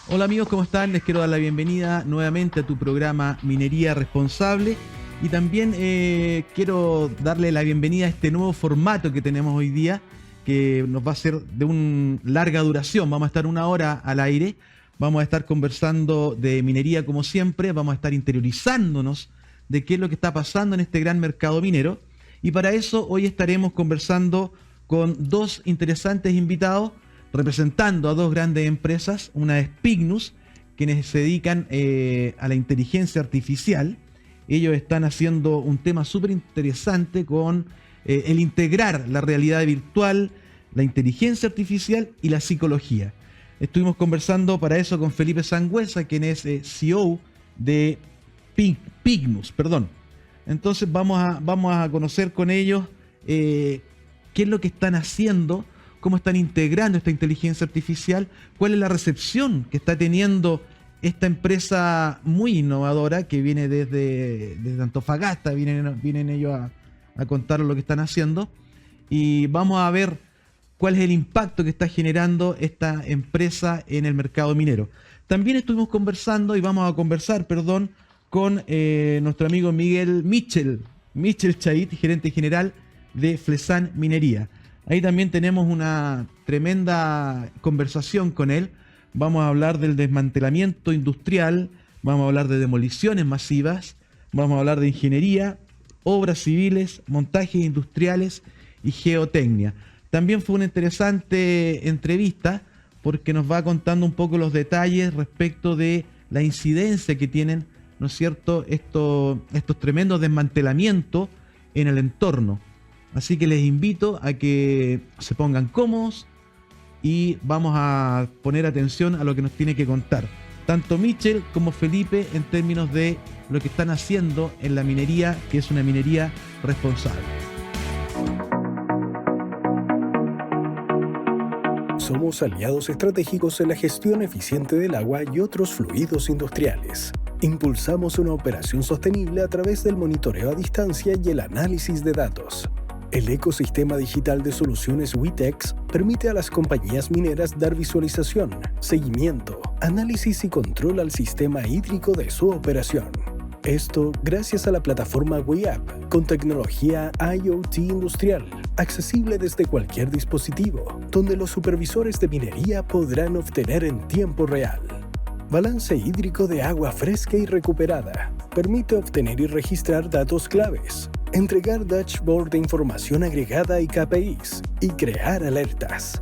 Hola amigos, ¿cómo están? Les quiero dar la bienvenida nuevamente a tu programa Minería Responsable y también quiero darle la bienvenida a este nuevo formato que tenemos hoy día, que nos va a ser de una larga duración. Vamos a estar 1 hora al aire, vamos a estar conversando de minería como siempre, vamos a estar interiorizándonos de qué es lo que está pasando en este gran mercado minero, y para eso hoy estaremos conversando con dos interesantes invitados representando a dos grandes empresas. Una es Pignus, quienes se dedican a la inteligencia artificial. Ellos están haciendo un tema súper interesante con el integrar la realidad virtual, la inteligencia artificial y la psicología. Estuvimos conversando para eso con Felipe Sangüesa, quien es CEO de Pignus. Entonces vamos a conocer con ellos qué es lo que están haciendo, cómo están integrando esta inteligencia artificial, cuál es la recepción que está teniendo esta empresa muy innovadora que viene desde Antofagasta. Vienen ellos a contar lo que están haciendo, y vamos a ver cuál es el impacto que está generando esta empresa en el mercado minero. También estuvimos conversando y vamos a conversar, con nuestro amigo Michel Chait, gerente general de Flesan Minería. Ahí también tenemos una tremenda conversación con él. Vamos a hablar del desmantelamiento industrial, vamos a hablar de demoliciones masivas, vamos a hablar de ingeniería, obras civiles, montajes industriales y geotecnia. También fue una interesante entrevista porque nos va contando un poco los detalles respecto de la incidencia que tienen, ¿no es cierto?, estos tremendos desmantelamientos en el entorno. Así que les invito a que se pongan cómodos y vamos a poner atención a lo que nos tiene que contar tanto Michel como Felipe en términos de lo que están haciendo en la minería, que es una minería responsable. Somos aliados estratégicos en la gestión eficiente del agua y otros fluidos industriales. Impulsamos una operación sostenible a través del monitoreo a distancia y el análisis de datos. El ecosistema digital de soluciones WITEX permite a las compañías mineras dar visualización, seguimiento, análisis y control al sistema hídrico de su operación. Esto gracias a la plataforma WeApp, con tecnología IoT industrial, accesible desde cualquier dispositivo, donde los supervisores de minería podrán obtener en tiempo real. Balance hídrico de agua fresca y recuperada. Permite obtener y registrar datos claves, entregar dashboard de información agregada y KPIs, y crear alertas.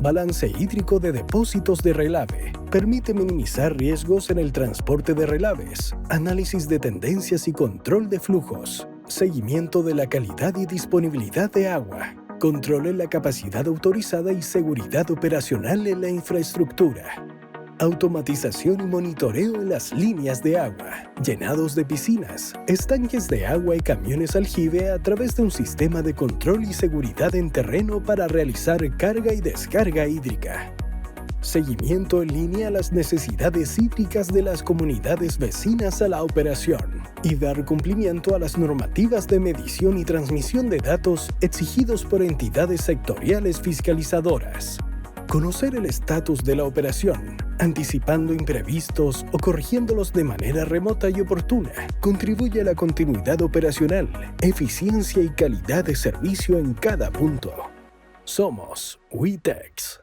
Balance hídrico de depósitos de relave. Permite minimizar riesgos en el transporte de relaves, análisis de tendencias y control de flujos, seguimiento de la calidad y disponibilidad de agua, control en la capacidad autorizada y seguridad operacional en la infraestructura. Automatización y monitoreo en las líneas de agua, llenados de piscinas, estanques de agua y camiones aljibe a través de un sistema de control y seguridad en terreno para realizar carga y descarga hídrica. Seguimiento en línea a las necesidades hídricas de las comunidades vecinas a la operación y dar cumplimiento a las normativas de medición y transmisión de datos exigidos por entidades sectoriales fiscalizadoras. Conocer el estatus de la operación, anticipando imprevistos o corrigiéndolos de manera remota y oportuna, contribuye a la continuidad operacional, eficiencia y calidad de servicio en cada punto. Somos WITEX.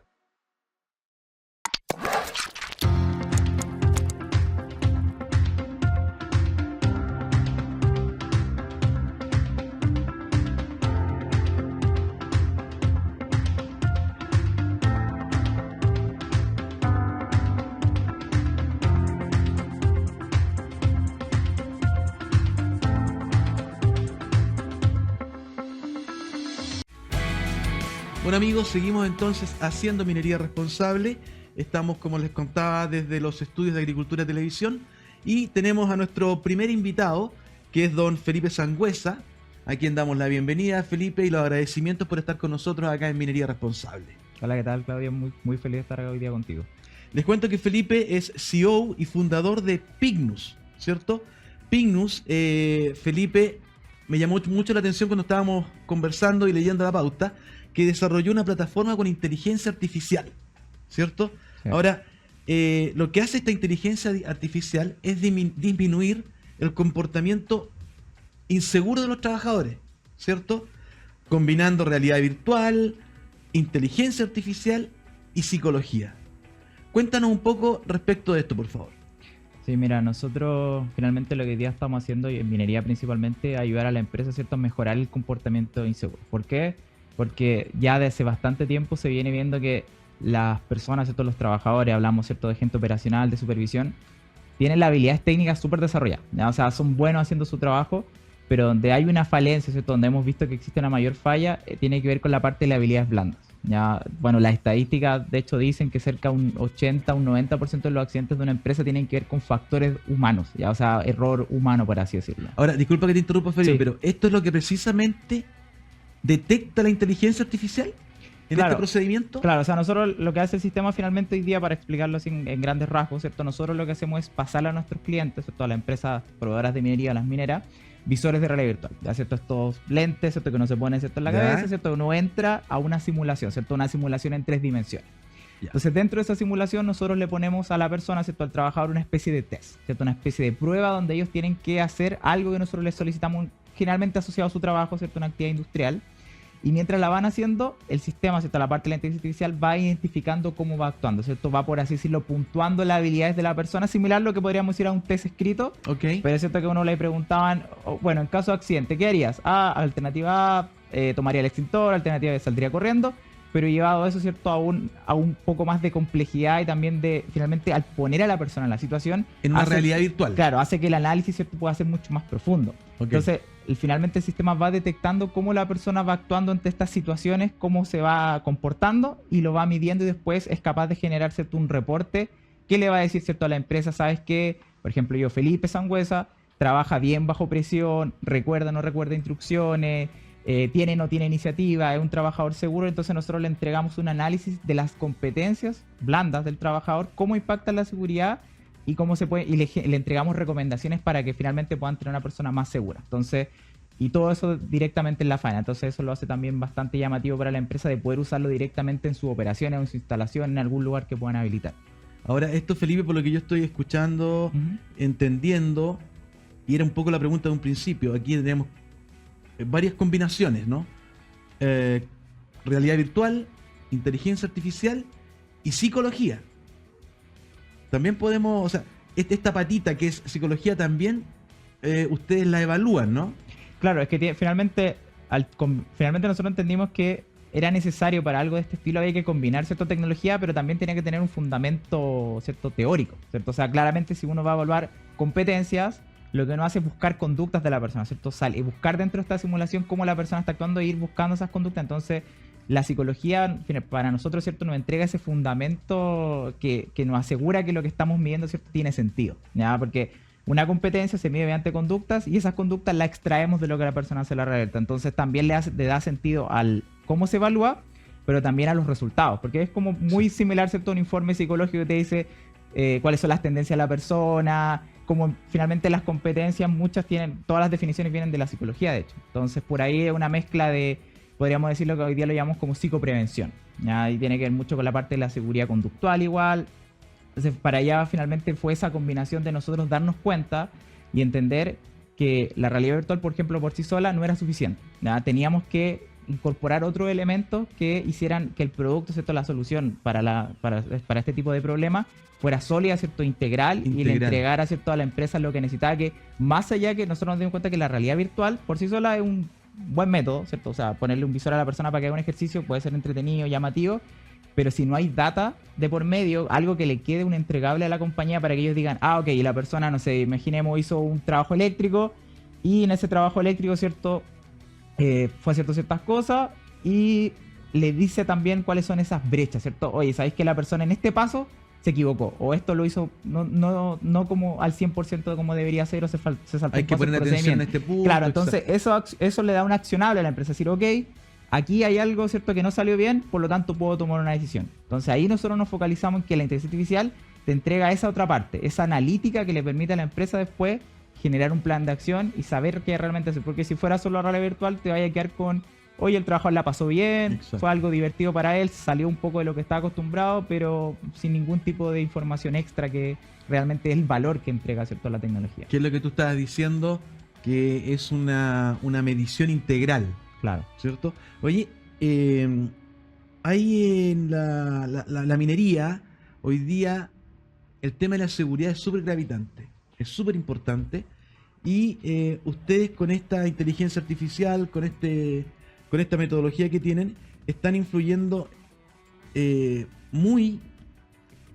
Bueno amigos, seguimos entonces haciendo minería responsable. Estamos, como les contaba, desde los estudios de Agricultura Televisión, y tenemos a nuestro primer invitado, que es don Felipe Sangüesa, a quien damos la bienvenida, Felipe, y los agradecimientos por estar con nosotros acá en Minería Responsable. Hola, ¿qué tal, Claudio? Muy feliz de estar hoy día contigo. Les cuento que Felipe es CEO y fundador de Pignus, ¿cierto? Pignus, Felipe, me llamó mucho la atención cuando estábamos conversando y leyendo la pauta, que desarrolló una plataforma con inteligencia artificial, ¿cierto? Sí. Ahora, lo que hace esta inteligencia artificial es disminuir el comportamiento inseguro de los trabajadores, ¿cierto? Combinando realidad virtual, inteligencia artificial y psicología. Cuéntanos un poco respecto de esto, por favor. Sí, mira, nosotros finalmente lo que hoy día estamos haciendo, y en minería principalmente, ayudar a la empresa, ¿cierto?, a mejorar el comportamiento inseguro. ¿Por qué? Porque ya desde bastante tiempo se viene viendo que las personas, ¿cierto?, los trabajadores, hablamos, ¿cierto?, de gente operacional, de supervisión, tienen las habilidades técnicas súper desarrolladas, ¿ya? O sea, son buenos haciendo su trabajo, pero donde hay una falencia, ¿cierto?, donde hemos visto que existe una mayor falla, tiene que ver con la parte de las habilidades blandas. Ya, bueno, las estadísticas de hecho dicen que cerca de un 80, un 90% de los accidentes de una empresa tienen que ver con factores humanos, ya, o sea, error humano, por así decirlo. Ahora, disculpa que te interrumpa, Felipe, Sí. pero ¿esto es lo que precisamente detecta la inteligencia artificial en Claro. este procedimiento? Claro, o sea, nosotros lo que hace el sistema finalmente hoy día, para explicarlo así en grandes rasgos, ¿cierto? Nosotros lo que hacemos es pasarle a nuestros clientes, ¿cierto?, a las empresas proveedoras de minería, a las mineras, visores de realidad virtual, ¿ya? ¿Cierto? Estos lentes, ¿cierto?, que uno se pone, ¿cierto?, en la Ya. cabeza, ¿cierto? Uno entra a una simulación, ¿cierto? Una simulación en 3 dimensiones. Ya. Entonces, dentro de esa simulación, nosotros le ponemos a la persona, ¿cierto?, al trabajador, una especie de test, ¿cierto? Una especie de prueba donde ellos tienen que hacer algo que nosotros les solicitamos, generalmente asociado a su trabajo, ¿cierto?, una actividad industrial. Y mientras la van haciendo, el sistema, ¿cierto?, la parte de la inteligencia artificial va identificando cómo va actuando, ¿cierto? Va, por así decirlo, puntuando las habilidades de la persona, similar a lo que podríamos decir a un test escrito. Ok. Pero es cierto que a uno le preguntaban, bueno, en caso de accidente, ¿qué harías? Alternativa A, tomaría el extintor, alternativa B, saldría corriendo. Pero llevado eso, ¿cierto?, a un poco más de complejidad y también de, finalmente, al poner a la persona en la situación. En una hace- realidad virtual. Claro, hace que el análisis, ¿cierto?, pueda ser mucho más profundo. Ok. Entonces, finalmente el sistema va detectando cómo la persona va actuando ante estas situaciones, cómo se va comportando y lo va midiendo, y después es capaz de generar, ¿cierto?, un reporte que le va a decir, ¿cierto?, a la empresa, ¿sabes qué? Por ejemplo, yo, Felipe Sangüesa, trabaja bien bajo presión, recuerda o no recuerda instrucciones, tiene o no tiene iniciativa, es un trabajador seguro. Entonces nosotros le entregamos un análisis de las competencias blandas del trabajador, cómo impacta la seguridad y cómo se puede, y le entregamos recomendaciones para que finalmente puedan tener una persona más segura. Entonces, y todo eso directamente en la faena. Entonces eso lo hace también bastante llamativo para la empresa, de poder usarlo directamente en sus operaciones o en su instalación, en algún lugar que puedan habilitar. Ahora, esto, Felipe, por lo que yo estoy escuchando, Ujú. entendiendo, y era un poco la pregunta de un principio, aquí tenemos varias combinaciones, ¿no? Realidad virtual, inteligencia artificial y psicología. También podemos, o sea, esta patita que es psicología también, ustedes la evalúan, ¿no? Claro, es que finalmente nosotros entendimos que era necesario para algo de este estilo, había que combinar cierta tecnología, pero también tenía que tener un fundamento, cierto, teórico, ¿cierto? O sea, claramente si uno va a evaluar competencias, lo que uno hace es buscar conductas de la persona, ¿cierto? Y buscar dentro de esta simulación cómo la persona está actuando e ir buscando esas conductas. Entonces, la psicología, para nosotros, ¿cierto?, nos entrega ese fundamento que nos asegura que lo que estamos midiendo, ¿cierto?, tiene sentido, ¿ya? Porque una competencia se mide mediante conductas y esas conductas las extraemos de lo que la persona hace la realidad. Entonces también le da sentido al cómo se evalúa, pero también a los resultados, porque es como muy similar, ¿cierto?, a un informe psicológico que te dice cuáles son las tendencias de la persona, como finalmente las competencias, todas las definiciones vienen de la psicología, de hecho. Entonces por ahí es una mezcla de, podríamos decir, lo que hoy día lo llamamos como psicoprevención, ¿ya? Y tiene que ver mucho con la parte de la seguridad conductual igual. Entonces, para allá finalmente fue esa combinación de nosotros darnos cuenta y entender que la realidad virtual, por ejemplo, por sí sola no era suficiente, ¿ya? Teníamos que incorporar otros elementos que hicieran que el producto, ¿cierto?, la solución para este tipo de problemas fuera sólida, ¿cierto?, integral, y le entregara, ¿cierto?, a la empresa lo que necesitaba, que más allá, que nosotros nos dimos cuenta que la realidad virtual por sí sola es un buen método, ¿cierto? O sea, ponerle un visor a la persona para que haga un ejercicio puede ser entretenido, llamativo, pero si no hay data de por medio, algo que le quede un entregable a la compañía para que ellos digan, ok, y la persona, no sé, imaginemos, hizo un trabajo eléctrico y en ese trabajo eléctrico, ¿cierto?, fue haciendo ciertas cosas y le dice también cuáles son esas brechas, ¿cierto? Oye, ¿sabéis que la persona en este paso se equivocó? O esto lo hizo no como al 100% de como debería ser, o se saltó Hay un que paso poner del atención a procedimiento. este punto. Claro, entonces eso le da un accionable a la empresa, decir, ok, aquí hay algo, ¿cierto?, que no salió bien, por lo tanto puedo tomar una decisión. Entonces ahí nosotros nos focalizamos en que la inteligencia artificial te entrega esa otra parte, esa analítica que le permite a la empresa después generar un plan de acción y saber qué realmente hacer. Porque si fuera solo realidad virtual, te vaya a quedar con hoy el trabajador la pasó bien, Exacto. fue algo divertido para él, salió un poco de lo que estaba acostumbrado, pero sin ningún tipo de información extra que realmente es el valor que entrega, ¿cierto?, la tecnología. Que es lo que tú estabas diciendo, que es una medición integral, Claro. ¿cierto? Oye, hay en la minería, hoy día, el tema de la seguridad es súper gravitante, es súper importante. Y ustedes con esta inteligencia artificial, con esta metodología que tienen, están influyendo muy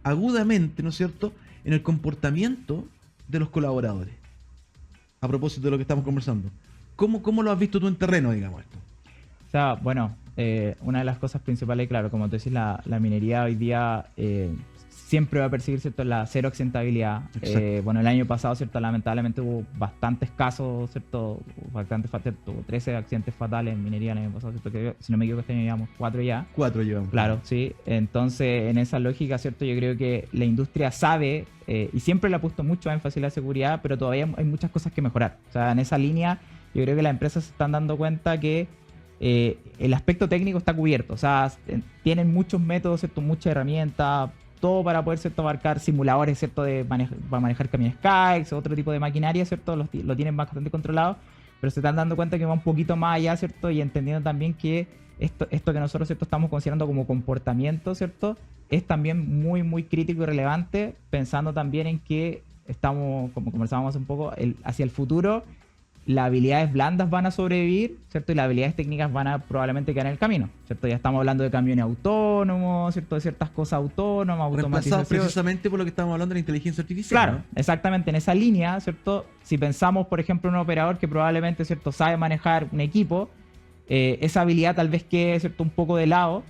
agudamente, ¿no es cierto?, en el comportamiento de los colaboradores. A propósito de lo que estamos conversando. ¿Cómo lo has visto tú en terreno, digamos esto? O sea, bueno, una de las cosas principales, claro, como tú decís, la minería hoy día siempre va a perseguir, ¿cierto?, la cero accidentabilidad. Bueno, el año pasado, ¿cierto?, lamentablemente hubo bastantes casos, ¿cierto?, hubo 13 accidentes fatales en minería el año pasado, ¿cierto?, que si no me equivoco este año llevamos 4 ya. 4 llevamos. Claro, sí. Entonces, en esa lógica, ¿cierto?, yo creo que la industria sabe y siempre le ha puesto mucho énfasis a la seguridad, pero todavía hay muchas cosas que mejorar. O sea, en esa línea, yo creo que las empresas se están dando cuenta que el aspecto técnico está cubierto. O sea, tienen muchos métodos, ¿cierto?, muchas herramientas, todo para poder, ¿cierto?, abarcar simuladores, ¿cierto?, para manejar camiones Kaizen, otro tipo de maquinaria, ¿cierto?, lo tienen bastante controlado, pero se están dando cuenta que va un poquito más allá, ¿cierto?, y entendiendo también que esto que nosotros, ¿cierto?, estamos considerando como comportamiento, ¿cierto?, es también muy, muy crítico y relevante, pensando también en que estamos, como conversábamos un poco, hacia el futuro, las habilidades blandas van a sobrevivir, ¿cierto? Y las habilidades técnicas van a probablemente quedar en el camino, ¿cierto? Ya estamos hablando de camiones autónomos, ¿cierto? De ciertas cosas autónomas, Reemplazados automatización. precisamente por lo que estamos hablando de la inteligencia artificial. Claro, ¿no? exactamente, en esa línea, ¿cierto? Si pensamos, por ejemplo, en un operador que probablemente, ¿cierto?, sabe manejar un equipo, esa habilidad tal vez quede, ¿cierto?, un poco de lado,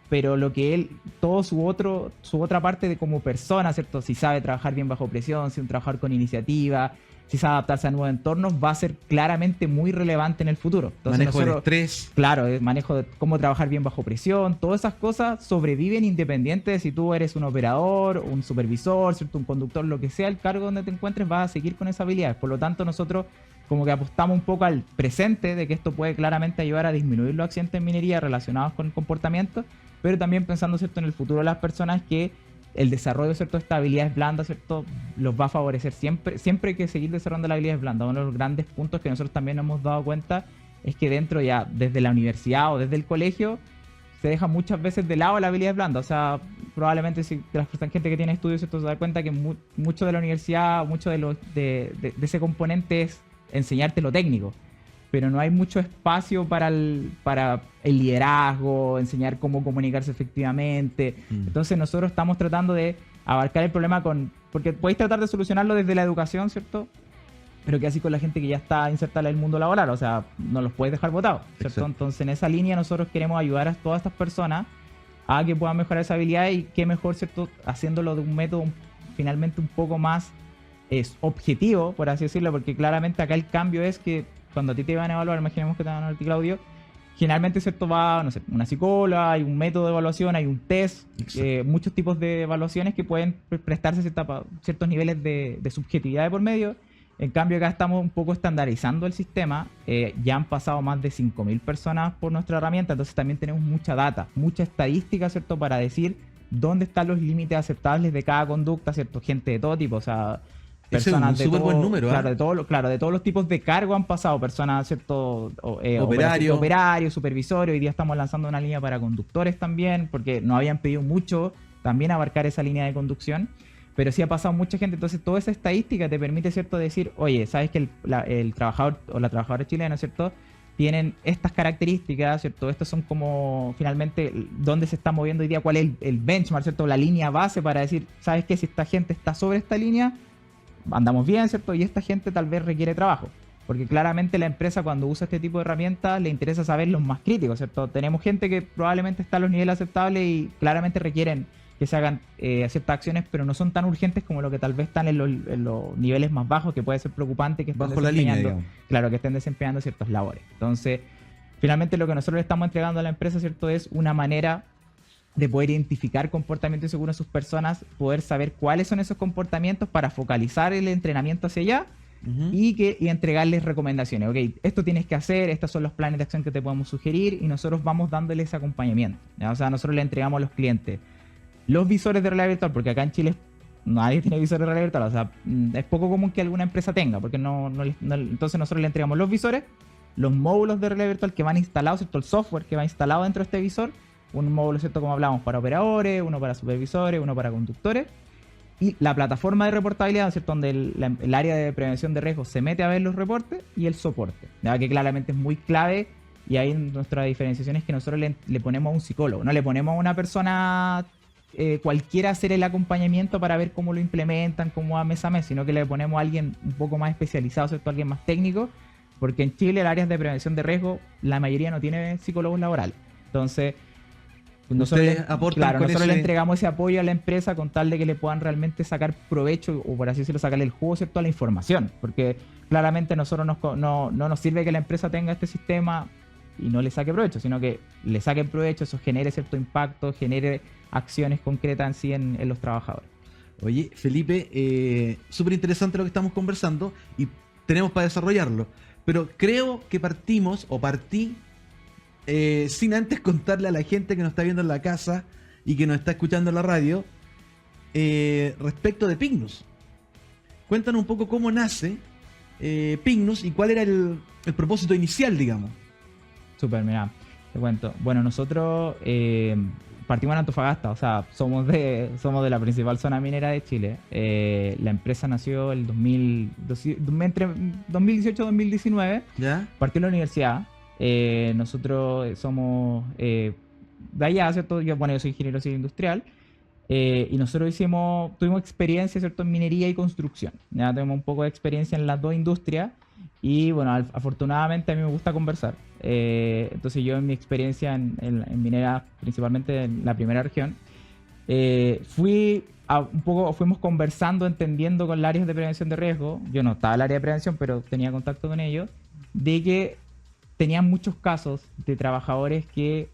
pero lo que él, todo su otra parte de como persona, ¿cierto?, si sabe trabajar bien bajo presión, si es un trabajador con iniciativa, si sabe adaptarse a nuevos entornos, va a ser claramente muy relevante en el futuro. Entonces, Manejo del estrés. Claro, el manejo de cómo trabajar bien bajo presión, todas esas cosas sobreviven independiente de si tú eres un operador, un supervisor, ¿cierto?, un conductor, lo que sea el cargo donde te encuentres, vas a seguir con esas habilidades. Por lo tanto, nosotros como que apostamos un poco al presente de que esto puede claramente ayudar a disminuir los accidentes en minería relacionados con el comportamiento, pero también pensando, ¿cierto?, en el futuro de las personas, que el desarrollo, ¿cierto?, de estas habilidades blandas, ¿cierto?, los va a favorecer. Siempre hay que seguir desarrollando las habilidades blandas. Uno de los grandes puntos que nosotros también nos hemos dado cuenta es que dentro ya, desde la universidad o desde el colegio, se deja muchas veces de lado la habilidad blanda. O sea, probablemente si la gente que tiene estudios, ¿cierto?, se da cuenta que mucho de la universidad, mucho de ese componente es enseñarte lo técnico, pero no hay mucho espacio para el liderazgo, enseñar cómo comunicarse efectivamente. Entonces nosotros estamos tratando de abarcar el problema porque podéis tratar de solucionarlo desde la educación, ¿cierto?, pero que así con la gente que ya está insertada en el mundo laboral, o sea, no los puedes dejar botados, ¿cierto? Exacto. Entonces en esa línea nosotros queremos ayudar a todas estas personas a que puedan mejorar esa habilidad, y qué mejor, ¿cierto?, haciéndolo de un método finalmente un poco más objetivo, por así decirlo, porque claramente acá el cambio es que cuando a ti te van a evaluar, imaginemos que te van a evaluar a ti, Claudio, generalmente, ¿cierto?, va, no sé, una psicóloga, hay un método de evaluación, hay un test, muchos tipos de evaluaciones que pueden prestarse ciertos niveles de subjetividad de por medio. En cambio, acá estamos un poco estandarizando el sistema. Ya han pasado más de 5.000 personas por nuestra herramienta, entonces también tenemos mucha data, mucha estadística, ¿cierto?, para decir dónde están los límites aceptables de cada conducta, ¿cierto? Gente de todo tipo, o sea, personas Ese es un súper buen número, claro, de todos los tipos de cargo han pasado, personas, ¿cierto? Operarios, supervisores. Hoy día estamos lanzando una línea para conductores también, porque nos habían pedido mucho también abarcar esa línea de conducción, pero sí ha pasado mucha gente. Entonces toda esa estadística te permite, ¿cierto?, decir, oye, sabes que el trabajador o la trabajadora chilena, ¿cierto?, tienen estas características, ¿cierto? Estos son como finalmente dónde se está moviendo hoy día, cuál es el benchmark, ¿cierto?, la línea base para decir, sabes que si esta gente está sobre esta línea, andamos bien, ¿cierto? Y esta gente tal vez requiere trabajo. Porque claramente la empresa, cuando usa este tipo de herramientas, le interesa saber los más críticos, ¿cierto? Tenemos gente que probablemente está a los niveles aceptables y claramente requieren que se hagan ciertas acciones, pero no son tan urgentes como lo que tal vez están en los niveles más bajos, que puede ser preocupante que estén bajo la línea, desempeñando, digamos. claro, que estén desempeñando ciertas labores. Entonces, finalmente lo que nosotros le estamos entregando a la empresa, ¿cierto?, es una manera de poder identificar comportamientos inseguros en sus personas, poder saber cuáles son esos comportamientos para focalizar el entrenamiento hacia allá, y entregarles recomendaciones. Ok, esto tienes que hacer, estos son los planes de acción que te podemos sugerir y nosotros vamos dándoles acompañamiento. ¿Ya? O sea, nosotros le entregamos a los clientes los visores de realidad virtual, porque acá en Chile nadie tiene visores de realidad virtual. O sea, es poco común que alguna empresa tenga, porque entonces nosotros le entregamos los visores, los módulos de realidad virtual que van instalados, ¿cierto? El software que va instalado dentro de este visor, un módulo, ¿cierto? Como hablamos, para operadores, uno para supervisores, uno para conductores. Y la plataforma de reportabilidad, ¿cierto? Donde el área de prevención de riesgos se mete a ver los reportes y el soporte, ¿ya? Que claramente es muy clave y ahí nuestra diferenciación es que nosotros le ponemos a un psicólogo, no le ponemos a una persona cualquiera a hacer el acompañamiento para ver cómo lo implementan, cómo va mes a mes, sino que le ponemos a alguien un poco más especializado, ¿cierto? Alguien más técnico, porque en Chile el área de prevención de riesgo, la mayoría no tiene psicólogos laborales. Entonces, nosotros le entregamos ese apoyo a la empresa con tal de que le puedan realmente sacar provecho, o por así decirlo, sacarle el jugo, ¿cierto?, a la información. Porque claramente a nosotros no nos sirve que la empresa tenga este sistema y no le saque provecho, sino que le saquen provecho, eso genere cierto impacto, genere acciones concretas en sí en los trabajadores. Oye, Felipe, súper interesante lo que estamos conversando y tenemos para desarrollarlo. Pero creo que partí sin antes contarle a la gente que nos está viendo en la casa y que nos está escuchando en la radio respecto de Pignus. Cuéntanos un poco cómo nace Pignus y cuál era el propósito inicial, digamos. Súper, mira, te cuento. Bueno, nosotros partimos en Antofagasta, o sea, somos de la principal zona minera de Chile. La empresa nació entre 2018 y 2019. ¿Ya? Partió en la universidad. Nosotros somos de allá, ¿cierto? Yo soy ingeniero civil industrial y nosotros tuvimos experiencia, ¿cierto?, en minería y construcción. Ya tenemos un poco de experiencia en las dos industrias y bueno, afortunadamente a mí me gusta conversar. Entonces yo en mi experiencia en minera, principalmente en la primera región, fuimos conversando, entendiendo con las áreas de prevención de riesgo. Yo no estaba en el área de prevención, pero tenía contacto con ellos, de que tenían muchos casos de trabajadores que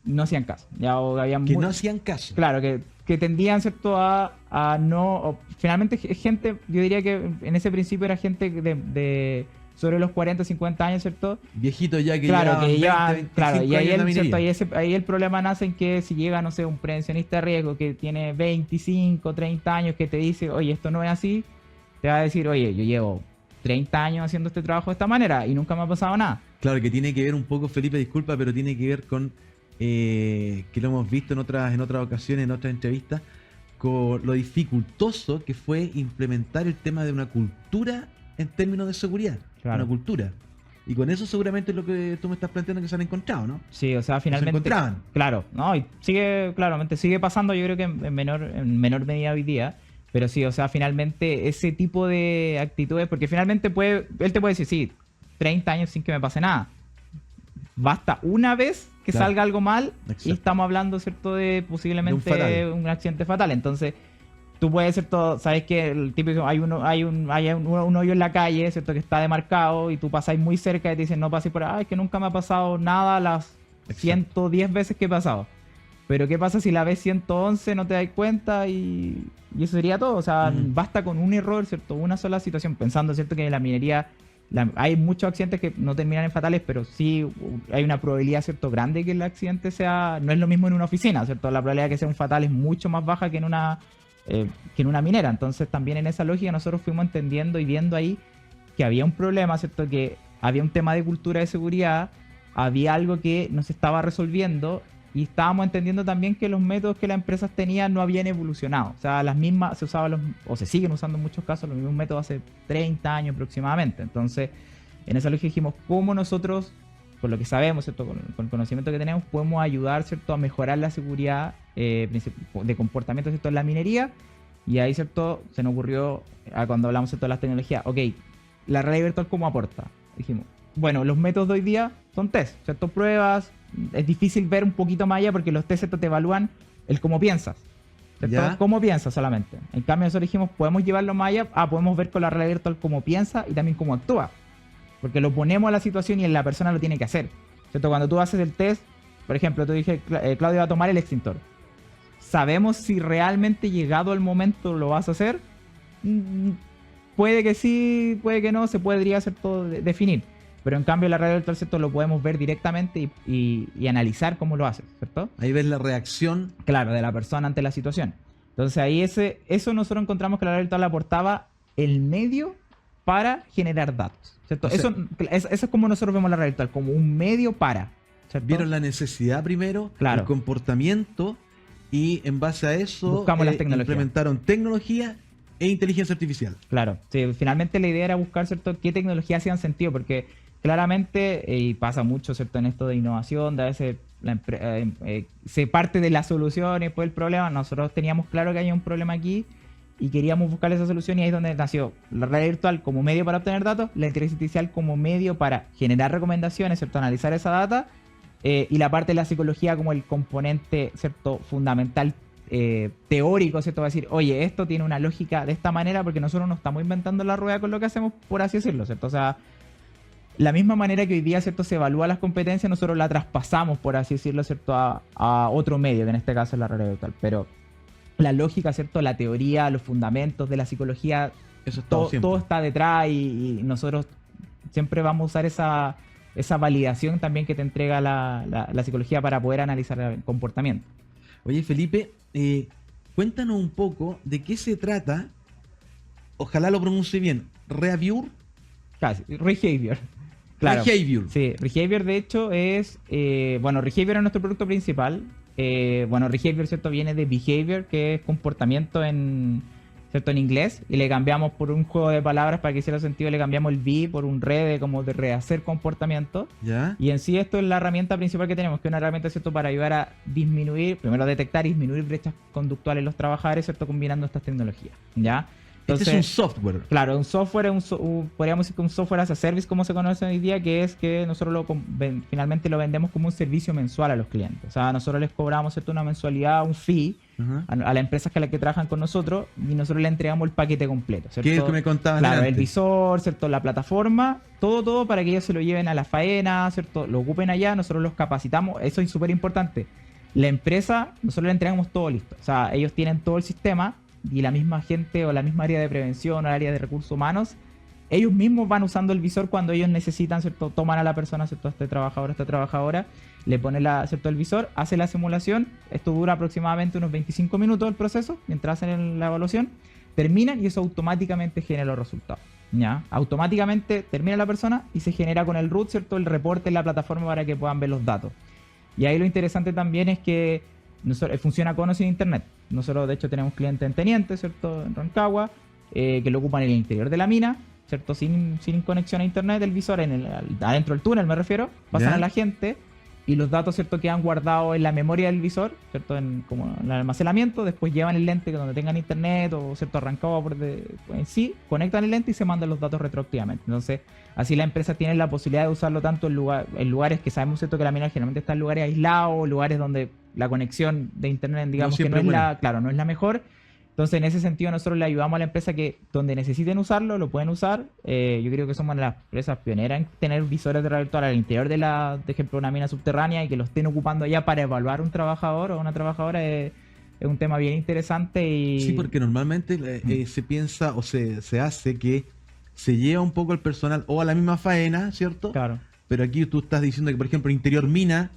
no hacían caso. No hacían caso. Claro, que tendían, ¿cierto?, a no... finalmente, gente, yo diría que en ese principio era gente de sobre los 40, 50 años, ¿cierto? Viejitos ya que llevan claro, y ahí el problema nace en que si llega, no sé, un prevencionista de riesgo que tiene 25, 30 años, que te dice, oye, esto no es así, te va a decir, oye, yo llevo 30 años haciendo este trabajo de esta manera y nunca me ha pasado nada. Claro, que tiene que ver un poco, Felipe, disculpa, pero tiene que ver con que lo hemos visto en otras ocasiones, en otras entrevistas, con lo dificultoso que fue implementar el tema de una cultura en términos de seguridad. Claro. Una cultura. Y con eso seguramente es lo que tú me estás planteando que se han encontrado, ¿no? Sí, o sea, finalmente... Se encontraban. Claro, ¿no? Y sigue pasando, yo creo que en menor medida hoy día. Pero sí, o sea, finalmente ese tipo de actitudes, porque finalmente él te puede decir, sí, 30 años sin que me pase nada. Basta una vez que salga algo mal. Exacto. Y estamos hablando, ¿cierto?, de posiblemente un accidente fatal. Entonces, tú puedes ser todo, sabes que el típico, hay un hoyo en la calle, ¿cierto?, que está demarcado y tú pasáis muy cerca y te dicen, no pases por ahí, es que nunca me ha pasado nada las 110 veces que he pasado. Pero ¿qué pasa si la vez 111 no te das cuenta y eso sería todo? O sea, basta con un error, ¿cierto? Una sola situación. Pensando, ¿cierto?, que en la minería hay muchos accidentes que no terminan en fatales, pero sí hay una probabilidad, ¿cierto?, grande que el accidente sea... No es lo mismo en una oficina, ¿cierto? La probabilidad de que sea un fatal es mucho más baja que en una minera. Entonces también en esa lógica nosotros fuimos entendiendo y viendo ahí que había un problema, ¿cierto?, que había un tema de cultura de seguridad, había algo que no se estaba resolviendo. Y estábamos entendiendo también que los métodos que las empresas tenían no habían evolucionado. O sea, las mismas se usaban o se siguen usando en muchos casos los mismos métodos hace 30 años aproximadamente. Entonces, en esa lógica dijimos, ¿cómo nosotros, con lo que sabemos, ¿cierto?, con el conocimiento que tenemos, podemos ayudar, ¿cierto?, a mejorar la seguridad de comportamiento, ¿cierto?, en la minería? Y ahí, ¿cierto?, se nos ocurrió, cuando hablamos, ¿cierto?, de las tecnologías, ok, la realidad virtual, ¿cómo aporta? Dijimos, bueno, los métodos de hoy día son test, ¿cierto?, pruebas. Es difícil ver un poquito más allá porque los test te evalúan el cómo piensas, ¿cierto? Cómo piensas solamente. En cambio nosotros dijimos, podemos llevarlo más allá, podemos ver con la realidad virtual cómo piensa y también cómo actúa, porque lo ponemos a la situación y la persona lo tiene que hacer, ¿cierto? Cuando tú haces el test, por ejemplo, tú dije, Claudio va a tomar el extintor. ¿Sabemos si realmente llegado el momento lo vas a hacer? puede que sí, puede que no, se podría hacer todo definir. Pero en cambio la realidad virtual, ¿cierto? Lo podemos ver directamente y analizar cómo lo hace, ¿cierto? Ahí ves la reacción. Claro, de la persona ante la situación. Entonces ahí eso nosotros encontramos que la realidad virtual aportaba el medio para generar datos, ¿cierto? O sea, eso es como nosotros vemos la realidad virtual, como un medio para, ¿cierto? Vieron la necesidad primero, Claro. el comportamiento, y en base a eso Buscamos las tecnologías. implementaron tecnología e inteligencia artificial. Claro, sí, finalmente la idea era buscar, ¿cierto?, qué tecnologías hacían sentido, porque claramente, y pasa mucho, ¿cierto?, en esto de innovación, de a veces se parte de la solución y después el problema. Nosotros teníamos claro que había un problema aquí y queríamos buscar esa solución, y ahí es donde nació la realidad virtual como medio para obtener datos, la inteligencia artificial como medio para generar recomendaciones, ¿cierto?, analizar esa data, y la parte de la psicología como el componente, ¿cierto?, fundamental, teórico, ¿cierto?, va a decir, oye, esto tiene una lógica de esta manera, porque nosotros no estamos inventando la rueda con lo que hacemos, por así decirlo, ¿cierto? O sea, la misma manera que hoy día, ¿cierto?, se evalúa las competencias, nosotros la traspasamos, por así decirlo, ¿cierto?, a otro medio, que en este caso es la realidad virtual. Pero la lógica, ¿cierto?, la teoría, los fundamentos de la psicología, Eso es todo está detrás, y nosotros siempre vamos a usar esa validación también que te entrega la psicología para poder analizar el comportamiento. Oye, Felipe, cuéntanos un poco de qué se trata, ojalá lo pronuncie bien, Reaviur. Casi, Rehavior. Claro. Rehavior. Sí, Rehavior de hecho es, Rehavior es nuestro producto principal. Rehavior, ¿cierto?, viene de behavior, que es comportamiento ¿cierto?, en inglés, y le cambiamos por un juego de palabras para que hiciera sentido, le cambiamos el be por un como de rehacer comportamiento. ¿Ya? Y en sí esto es la herramienta principal que tenemos, que es una herramienta, ¿cierto?, para ayudar a disminuir, primero a detectar y disminuir brechas conductuales en los trabajadores, ¿cierto?, combinando estas tecnologías, ¿ya? Entonces, este es un software. Claro, un software, podríamos decir que un software as a service, como se conoce hoy día, que es que nosotros finalmente lo vendemos como un servicio mensual a los clientes. O sea, nosotros les cobramos, ¿cierto?, una mensualidad, un fee, Ajá. a las empresas que trabajan con nosotros, y nosotros le entregamos el paquete completo, ¿cierto? ¿Qué es lo que me contabas Claro, antes? el visor, ¿cierto?, la plataforma, todo para que ellos se lo lleven a la faena, ¿cierto?, lo ocupen allá, nosotros los capacitamos. Eso es súper importante. La empresa, nosotros le entregamos todo listo. O sea, ellos tienen todo el sistema, y la misma gente o la misma área de prevención o el área de recursos humanos, ellos mismos van usando el visor cuando ellos necesitan, ¿cierto?, toman a la persona, ¿cierto?, a este trabajador, a esta trabajadora, le ponen ¿cierto?, el visor, hace la simulación. Esto dura aproximadamente unos 25 minutos el proceso, mientras hacen la evaluación, terminan y eso automáticamente genera los resultados, ¿ya? Automáticamente termina la persona y se genera con el root, ¿cierto?, el reporte en la plataforma para que puedan ver los datos. Y ahí lo interesante también es que funciona con o sin internet. Nosotros de hecho tenemos clientes en Teniente, ¿cierto?, en Rancagua, que lo ocupan en el interior de la mina, ¿cierto?, sin conexión a internet, el visor adentro del túnel, me refiero, pasan ¿Ya? a la gente, y los datos, ¿cierto?, quedan guardados en la memoria del visor, ¿cierto?, como en el almacenamiento. Después llevan el lente donde tengan internet o, ¿cierto?, Rancagua en sí, conectan el lente y se mandan los datos retroactivamente. Entonces, así la empresa tiene la posibilidad de usarlo tanto en lugares que sabemos, ¿cierto?, que la mina generalmente está en lugares aislados, lugares donde la conexión de internet, digamos, que no es no es la mejor. Entonces, en ese sentido, nosotros le ayudamos a la empresa que donde necesiten usarlo, lo pueden usar. Yo creo que somos las empresas pioneras en tener visores de realidad virtual al interior de ejemplo, una mina subterránea, y que lo estén ocupando allá para evaluar un trabajador o una trabajadora. Es un tema bien interesante. Sí, porque normalmente se piensa o se hace que se lleva un poco el personal o a la misma faena, ¿cierto? Claro. Pero aquí tú estás diciendo que, por ejemplo, interior mina,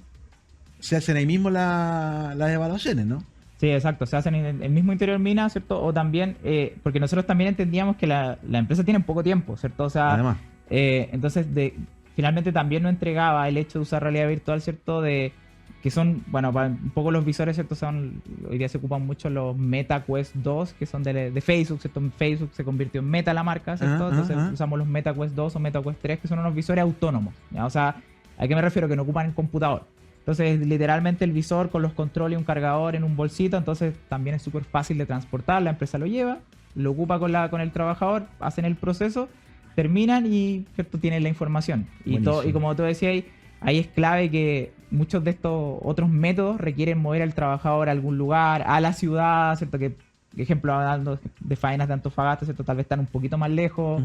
se hacen ahí mismo las evaluaciones, ¿no? Sí, exacto, se hacen en el mismo interior mina, ¿cierto? O también, porque nosotros también entendíamos que la empresa tiene poco tiempo, ¿cierto? O sea, Además. Entonces finalmente también nos entregaba el hecho de usar realidad virtual, ¿cierto? Que son, bueno, para un poco los visores, ¿cierto? Hoy día se ocupan mucho los Meta Quest 2, que son de Facebook, ¿cierto? Facebook se convirtió en Meta la marca, ¿cierto? Entonces usamos los Meta Quest 2 o Meta Quest 3, que son unos visores autónomos, ¿ya? O sea, ¿a qué me refiero? Que no ocupan el computador. Entonces, literalmente el visor con los controles y un cargador en un bolsito, entonces también es súper fácil de transportar. La empresa lo lleva, lo ocupa con el trabajador, hacen el proceso, terminan y, ¿cierto?, tienen la información. Y como tú decías, ahí es clave que muchos de estos otros métodos requieren mover al trabajador a algún lugar, a la ciudad, ¿cierto? Que, ejemplo, hablando de faenas de Antofagasta, ¿cierto?, tal vez están un poquito más lejos.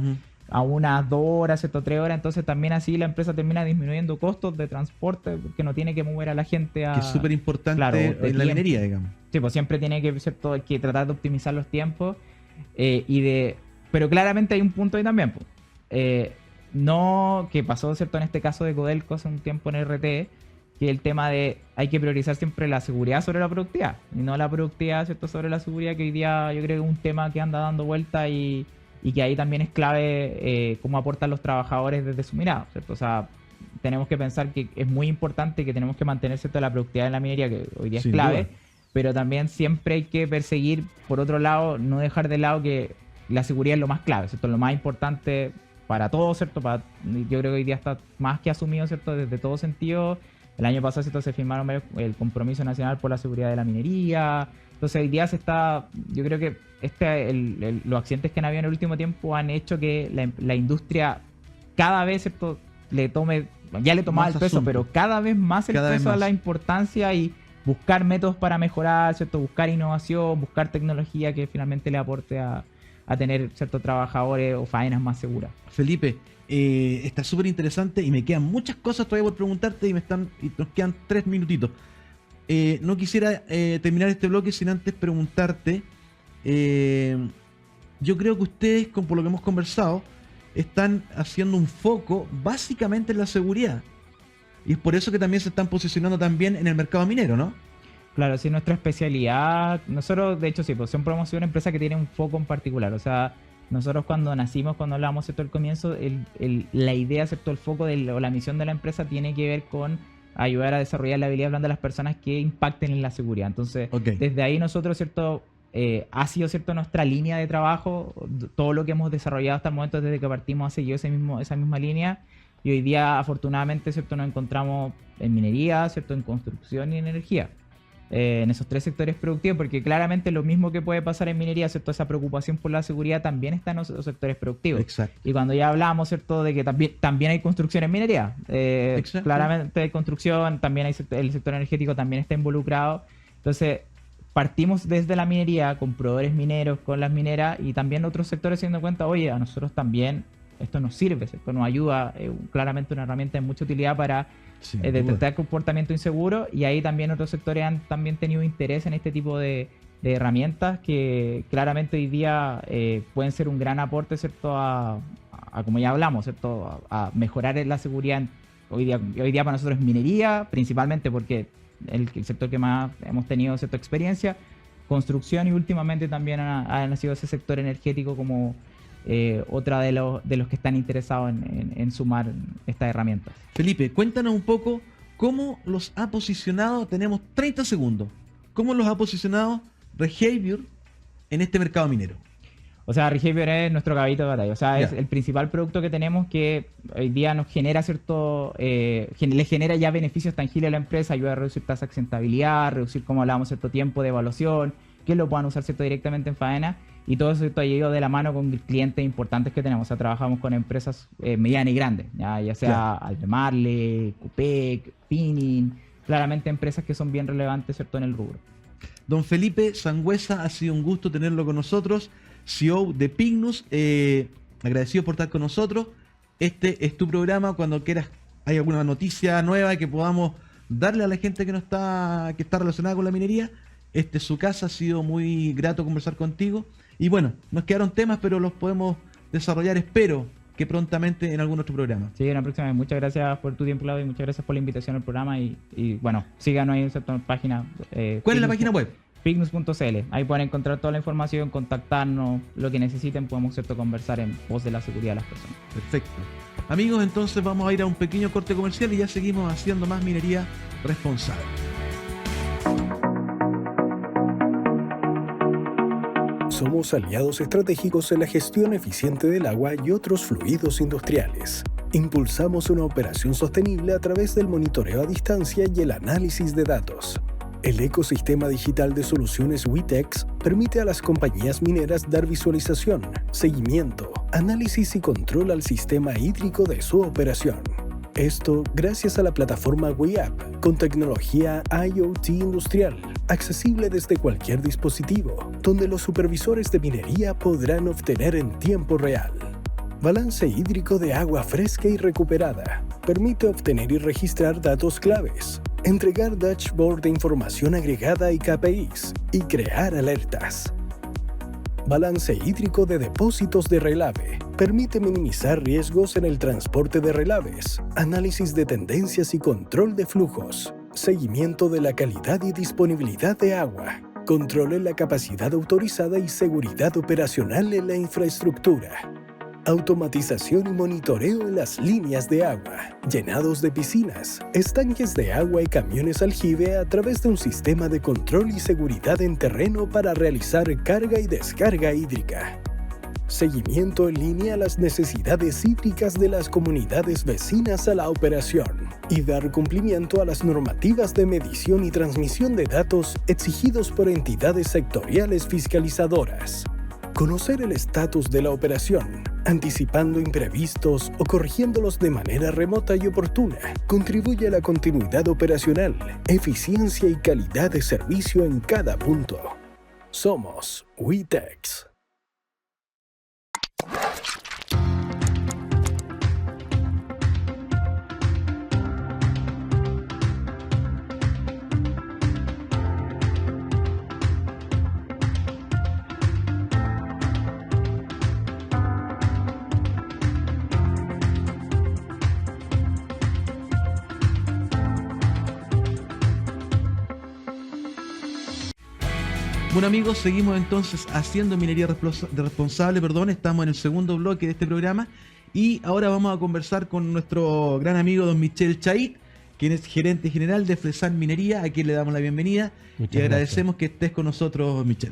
A unas 2 horas, ¿cierto?, 3 horas. Entonces también así la empresa termina disminuyendo costos de transporte, porque no tiene que mover a la gente a... Que es súper importante, claro, en la minería, digamos. Sí, pues siempre tiene que, ¿cierto?, que tratar de optimizar los tiempos y de pero claramente hay un punto ahí también, pues. No, que pasó, ¿cierto? En este caso de Codelco hace un tiempo en RT, que el tema de hay que priorizar siempre la seguridad sobre la productividad, y no la productividad, ¿cierto? Sobre la seguridad, que hoy día yo creo que es un tema que anda dando vuelta y que ahí también es clave cómo aportan los trabajadores desde su mirada, ¿cierto? O sea, tenemos que pensar que es muy importante, que tenemos que mantener, ¿cierto?, la productividad en la minería, que hoy día es clave, duda. Pero también siempre hay que perseguir, por otro lado, no dejar de lado que la seguridad es lo más clave, ¿cierto? Lo más importante para todos, ¿cierto? Yo creo que hoy día está más que asumido, ¿cierto? Desde todo sentido. El año pasado, ¿cierto?, se firmaron el Compromiso Nacional por la Seguridad de la Minería. Entonces hoy día yo creo que los accidentes que han habido en el último tiempo han hecho que la industria cada vez, ¿cierto?, ya le tomaba el peso, pero cada vez más el peso a la importancia y buscar métodos para mejorar, ¿cierto? Buscar innovación, buscar tecnología que finalmente le aporte a tener ciertos trabajadores o faenas más seguras. Felipe, está súper interesante y me quedan muchas cosas todavía por preguntarte y nos quedan 3 minutitos. No quisiera terminar este bloque sin antes preguntarte, yo creo que ustedes, por lo que hemos conversado, están haciendo un foco básicamente en la seguridad. Y es por eso que también se están posicionando también en el mercado minero, ¿no? Claro, sí, nuestra especialidad. Nosotros, de hecho, sí, pues siempre hemos sido una empresa que tiene un foco en particular. O sea, nosotros cuando nacimos, cuando hablábamos, ¿cierto?, al comienzo, la idea, ¿cierto?, el foco o la misión de la empresa tiene que ver con ayudar a desarrollar la habilidad blanda de las personas que impacten en la seguridad. Entonces, desde ahí nosotros, ¿cierto?, ha sido, ¿cierto?, nuestra línea de trabajo. Todo lo que hemos desarrollado hasta el momento, desde que partimos, ha seguido esa misma línea. Y hoy día, afortunadamente, ¿cierto?, nos encontramos en minería, ¿cierto?, en construcción y en energía. En esos 3 sectores productivos, porque claramente lo mismo que puede pasar en minería, ¿cierto?, esa preocupación por la seguridad también está en los sectores productivos. Exacto. Y cuando ya hablamos, ¿cierto?, de que también hay construcción en minería, claramente hay construcción, también hay el sector energético también está involucrado. Entonces, partimos desde la minería con proveedores mineros, con las mineras, y también otros sectores se dan cuenta, oye, a nosotros también esto nos sirve, ¿cierto?, nos ayuda, claramente una herramienta de mucha utilidad para detectar comportamiento inseguro, y ahí también otros sectores han también tenido interés en este tipo de herramientas que claramente hoy día pueden ser un gran aporte, ¿cierto?, a como ya hablamos, ¿cierto?, a mejorar la seguridad. Hoy día para nosotros es minería, principalmente porque el sector que más hemos tenido, ¿cierto?, experiencia, construcción, y últimamente también ha nacido ese sector energético como otra de los que están interesados en sumar estas herramientas. Felipe, cuéntanos un poco cómo los ha posicionado, tenemos 30 segundos, cómo los ha posicionado Rehavior en este mercado minero. O sea, Rehavior es nuestro caballito de batalla. O sea, es el principal producto que tenemos, que hoy día nos genera le genera ya beneficios tangibles a la empresa, ayuda a reducir tasa de accidentabilidad, reducir, como hablábamos, cierto tiempo de evaluación, que lo puedan usar, ¿cierto?, directamente en faena. Y todo eso ha ido de la mano con clientes importantes que tenemos. O sea, trabajamos con empresas medianas y grandes, ya sea Albemarle, Copec, Pinin, claramente empresas que son bien relevantes, ¿cierto?, en el rubro. Don Felipe Sangüesa, ha sido un gusto tenerlo con nosotros, CEO de Pignus. Agradecido por estar con nosotros. Este es tu programa. Cuando quieras, hay alguna noticia nueva que podamos darle a la gente que está relacionada con la minería, es su casa. Ha sido muy grato conversar contigo. Y bueno, nos quedaron temas, pero los podemos desarrollar, espero que prontamente, en algún otro programa. Sí, en la próxima vez. Muchas gracias por tu tiempo, Claudio, y muchas gracias por la invitación al programa. Y bueno, síganos ahí en nuestra página. ¿Cuál es la página web? Pignus.cl. Ahí pueden encontrar toda la información, contactarnos, lo que necesiten, podemos, ¿cierto?, conversar en pos de la seguridad de las personas. Perfecto. Amigos, entonces vamos a ir a un pequeño corte comercial y ya seguimos haciendo más minería responsable. Somos aliados estratégicos en la gestión eficiente del agua y otros fluidos industriales. Impulsamos una operación sostenible a través del monitoreo a distancia y el análisis de datos. El ecosistema digital de soluciones Witex permite a las compañías mineras dar visualización, seguimiento, análisis y control al sistema hídrico de su operación. Esto gracias a la plataforma WeApp con tecnología IoT industrial, accesible desde cualquier dispositivo, donde los supervisores de minería podrán obtener en tiempo real. Balance hídrico de agua fresca y recuperada. Permite obtener y registrar datos claves, entregar dashboard de información agregada y KPIs, y crear alertas. balance hídrico de depósitos de relave. Permite minimizar riesgos en el transporte de relaves, análisis de tendencias y control de flujos, seguimiento de la calidad y disponibilidad de agua, control en la capacidad autorizada y seguridad operacional en la infraestructura. Automatización y monitoreo en las líneas de agua, llenados de piscinas, estanques de agua y camiones aljibe a través de un sistema de control y seguridad en terreno para realizar carga y descarga hídrica. Seguimiento en línea a las necesidades hídricas de las comunidades vecinas a la operación y dar cumplimiento a las normativas de medición y transmisión de datos exigidos por entidades sectoriales fiscalizadoras. Conocer el estatus de la operación, anticipando imprevistos o corrigiéndolos de manera remota y oportuna, contribuye a la continuidad operacional, eficiencia y calidad de servicio en cada punto. Somos WITEX. Bueno amigos, seguimos entonces haciendo minería responsable, estamos en el segundo bloque de este programa y ahora vamos a conversar con nuestro gran amigo don Michel Chait, quien es gerente general de Flesan Minería, a quien le damos la bienvenida y agradecemos que estés con nosotros, Michel.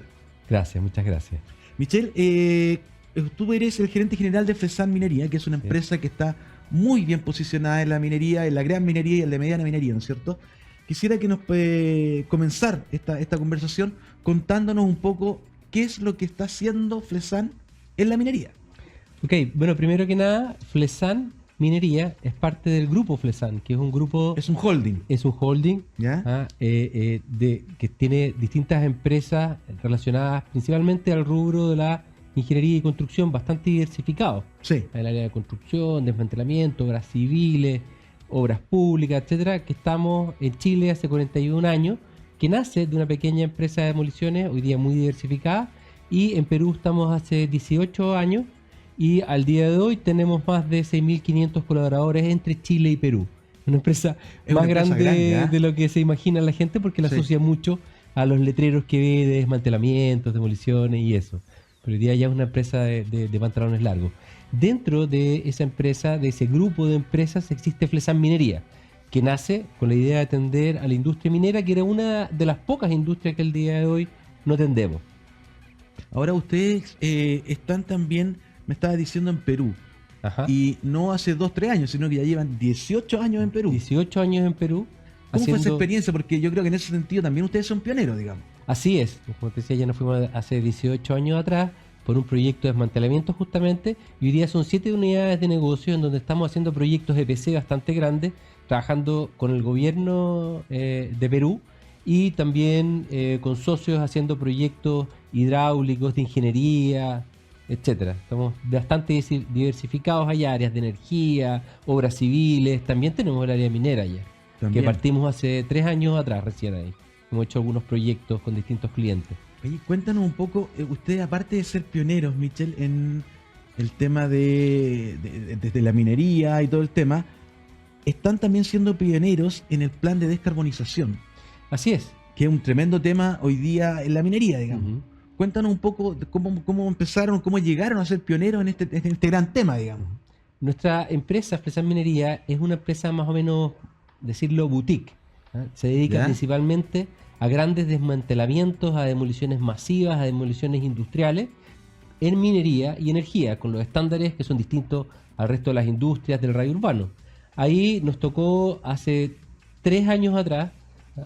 Gracias, muchas gracias. Michel, tú eres el gerente general de Flesan Minería, que es una empresa que está muy bien posicionada en la minería, en la gran minería y en la mediana minería, ¿no es cierto? Quisiera que nos comenzar esta conversación contándonos un poco qué es lo que está haciendo Flesan en la minería. Ok, bueno, primero que nada, Flesan Minería es parte del grupo Flesan, que es un grupo... Es un holding. Es un holding ¿Ya? que tiene distintas empresas relacionadas principalmente al rubro de la ingeniería y construcción, bastante diversificado. Sí. El área de construcción, desmantelamiento, obras civiles, obras públicas, etcétera, que estamos en Chile hace 41 años, que nace de una pequeña empresa de demoliciones, hoy día muy diversificada, y en Perú estamos hace 18 años, y al día de hoy tenemos más de 6.500 colaboradores entre Chile y Perú. Una empresa más grande de lo que se imagina la gente, porque la asocia mucho a los letreros que ve de desmantelamientos, demoliciones y eso. Pero hoy día ya es una empresa de pantalones largos. Dentro de esa empresa, de ese grupo de empresas, existe Flesan Minería, que nace con la idea de atender a la industria minera, que era una de las pocas industrias que el día de hoy no atendemos. Ahora ustedes están también, me estaba diciendo, en Perú. Ajá. Y no hace 2-3 años, sino que ya llevan 18 años en Perú. 18 años en Perú. ¿Cómo fue esa experiencia? Porque yo creo que en ese sentido también ustedes son pioneros, digamos. Así es. Como te decía, ya nos fuimos hace 18 años atrás por un proyecto de desmantelamiento justamente, y hoy día son 7 unidades de negocio en donde estamos haciendo proyectos EPC bastante grandes, trabajando con el gobierno de Perú y también con socios haciendo proyectos hidráulicos, de ingeniería, etcétera. Estamos bastante diversificados, hay áreas de energía, obras civiles, también tenemos el área minera ya, que partimos hace 3 años atrás recién ahí. Hemos hecho algunos proyectos con distintos clientes. Oye, cuéntanos un poco, ustedes aparte de ser pioneros, Michel, en el tema de la minería y todo el tema, están también siendo pioneros en el plan de descarbonización. Así es. Que es un tremendo tema hoy día en la minería, digamos. Cuéntanos un poco de cómo empezaron, cómo llegaron a ser pioneros en este gran tema, digamos. Nuestra empresa, Flesan Minería, es una empresa más o menos, decirlo, boutique. Se dedica principalmente a grandes desmantelamientos, a demoliciones masivas, a demoliciones industriales en minería y energía, con los estándares que son distintos al resto de las industrias del radio urbano. Ahí nos tocó hace 3 años atrás